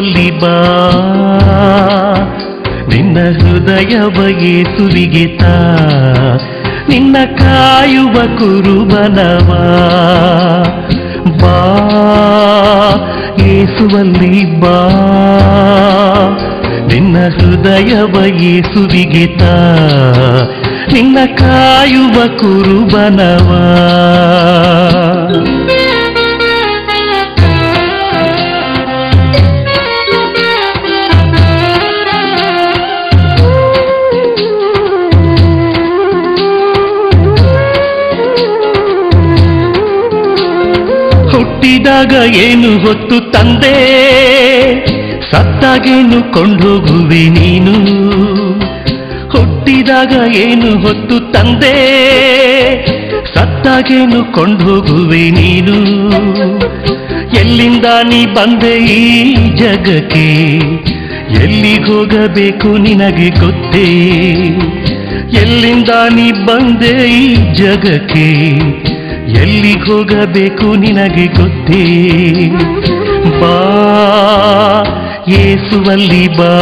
ಯೇಸುವಲ್ಲಿ ಬಾ, ನಿನ್ನ ಹೃದಯವ ಯೇಸುವಿಗೆ ತಾ, ನಿನ್ನ ಕಾಯುವ ಕುರುಬನವ ಬಾ, ಯೇಸುವಲ್ಲಿ ಬಾ, ನಿನ್ನ ಹೃದಯವ ಯೇಸುವಿಗೆ ತಾ, ನಿನ್ನ ಕಾಯುವ ಕುರುಬನವ. ಹುಟ್ಟಿದಾಗ ಏನು ಹೊತ್ತು ತಂದೆ, ಸತ್ತಾಗೇನು ಕೊಂಡೋಗುವೆ ನೀನು. ಹುಟ್ಟಿದಾಗ ಏನು ಹೊತ್ತು ತಂದೆ, ಸತ್ತಾಗೇನು ಕೊಂಡೋಗುವೆ ನೀನು. ಎಲ್ಲಿಂದ ನೀ ಬಂದೆ ಈ ಜಗಕ್ಕೆ, ಎಲ್ಲಿಗೋಗಬೇಕು ನಿನಗೆ ಗೊತ್ತೇ. ಎಲ್ಲಿಂದ ನೀ ಬಂದೆ ಈ ಜಗಕ್ಕೆ, ಎಲ್ಲಿಗೋಗಬೇಕು ನಿನಗೆ ಗೊತ್ತೇ. ಬಾ, ಯೇಸುವಲ್ಲಿ ಬಾ,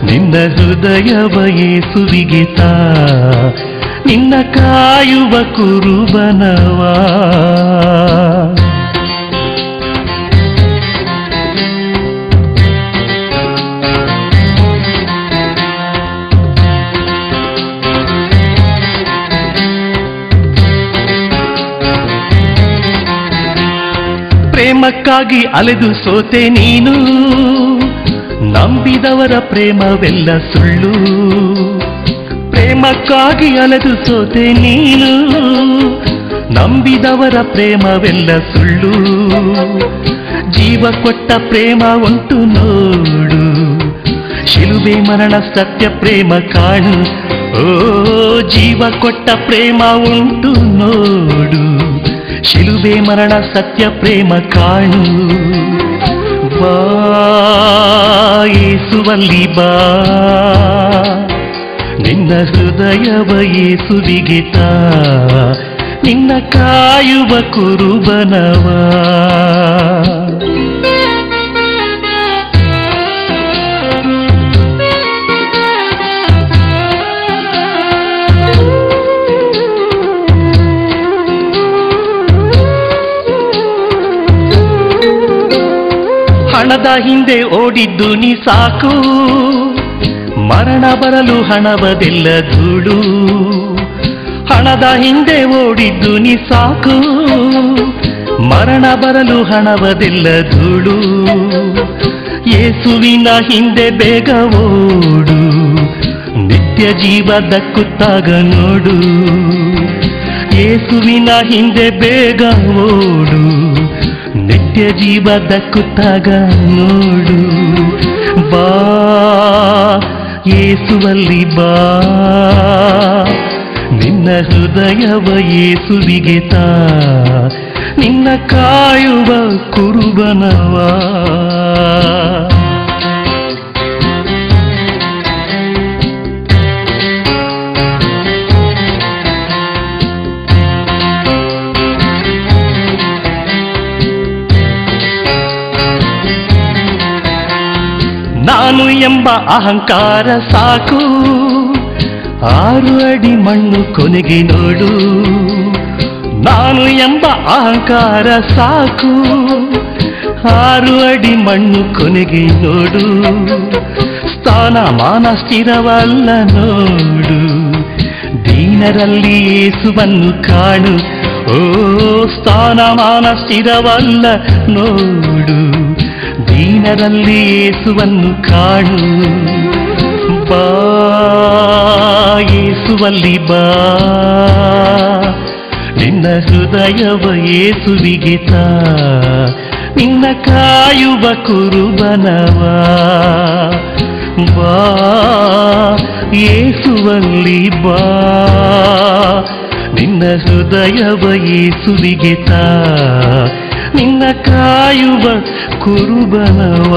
ನಿನ್ನ ಹೃದಯವ ಯೇಸುವಿಗೆ ತಾ, ನಿನ್ನ ಕಾಯುವ ಕುರುಬನವ. ಪ್ರೇಮಕ್ಕಾಗಿ ಅಲೆದು ಸೋತೆ ನೀನು, ನಂಬಿದವರ ಪ್ರೇಮವೆಲ್ಲ ಸುಳ್ಳು. ಪ್ರೇಮಕ್ಕಾಗಿ ಅಲೆದು ಸೋತೆ ನೀನು, ನಂಬಿದವರ ಪ್ರೇಮವೆಲ್ಲ ಸುಳ್ಳು. ಜೀವ ಕೊಟ್ಟ ಪ್ರೇಮ ಉಂಟು ನೋಡು, ಶಿಲುಬೆ ಮರಣ ಸತ್ಯ ಪ್ರೇಮ ಕಾಣು. ಓ, ಜೀವ ಕೊಟ್ಟ ಪ್ರೇಮ ಉಂಟು ನೋಡು, ಶಿಲುಬೆ ಮರಣ ಸತ್ಯ ಪ್ರೇಮ ಕಾಣು. ಬಾ, ಯೇಸುವಲ್ಲಿ ಬಾ, ನಿನ್ನ ಹೃದಯವ ಯೇಸುವಿಗೆ ತಾ, ನಿನ್ನ ಕಾಯುವ ಕುರುಬನವ. ಹಣದ ಹಿಂದೆ ಓಡಿದ್ದು ನೀ ಸಾಕು, ಮರಣ ಬರಲು ಹಣವದೆಲ್ಲ ಧೂಳು. ಹಣದ ಹಿಂದೆ ಓಡಿದ್ದು ನೀ ಸಾಕು, ಮರಣ ಬರಲು ಹಣವದೆಲ್ಲ ಧೂಳು. ಯೇಸುವಿನ ಹಿಂದೆ ಬೇಗ ಓಡು, ನಿತ್ಯ ಜೀವ ದಕ್ಕುತ್ತಾಗ ನೋಡು. ಯೇಸುವಿನ ಹಿಂದೆ ಬೇಗ ಓಡು, ನಿತ್ಯ ಜೀವ ದಕ್ಕುತ್ತಾಗ ನೋಡು. ಬಾ, ಯೇಸುವಲ್ಲಿ ಬಾ, ನಿನ್ನ ಹೃದಯವ ಯೇಸುವಿಗೆ ತಾ, ನಿನ್ನ ಕಾಯುವ ಕುರುಬನವ. ನಾನು ಎಂಬ ಅಹಂಕಾರ ಸಾಕು, 6 ಅಡಿ ಮಣ್ಣು ಕೊನೆಗೆ ನೋಡು. ನಾನು ಎಂಬ ಅಹಂಕಾರ ಸಾಕು, 6 ಅಡಿ ಮಣ್ಣು ಕೊನೆಗೆ ನೋಡು. ಸ್ಥಾನಮಾನ ಸ್ಥಿರವಲ್ಲ ನೋಡು, ದೀನರಲ್ಲಿ ಯೇಸುವನ್ನು ಕಾಣು. ಓ, ಸ್ಥಾನಮಾನ ಸ್ಥಿರವಲ್ಲ ನೋಡು, ದೀನರಲ್ಲಿ ಯೇಸುವನ್ನು ಕಾಣು. ಬಾ, ಯೇಸುವಲ್ಲಿ ಬಾ, ನಿನ್ನ ಹೃದಯವ ಯೇಸುವಿಗೆ ತಾ, ನಿನ್ನ ಕಾಯುವ ಕುರುಬನವ. ಬಾ, ಯೇಸುವಲ್ಲಿ ಬಾ, ನಿನ್ನ ಹೃದಯವ ಯೇಸುವಿಗೆ ತಾ, ನಿನ್ನ ಕಾಯುವ ಕುರುಬನವ.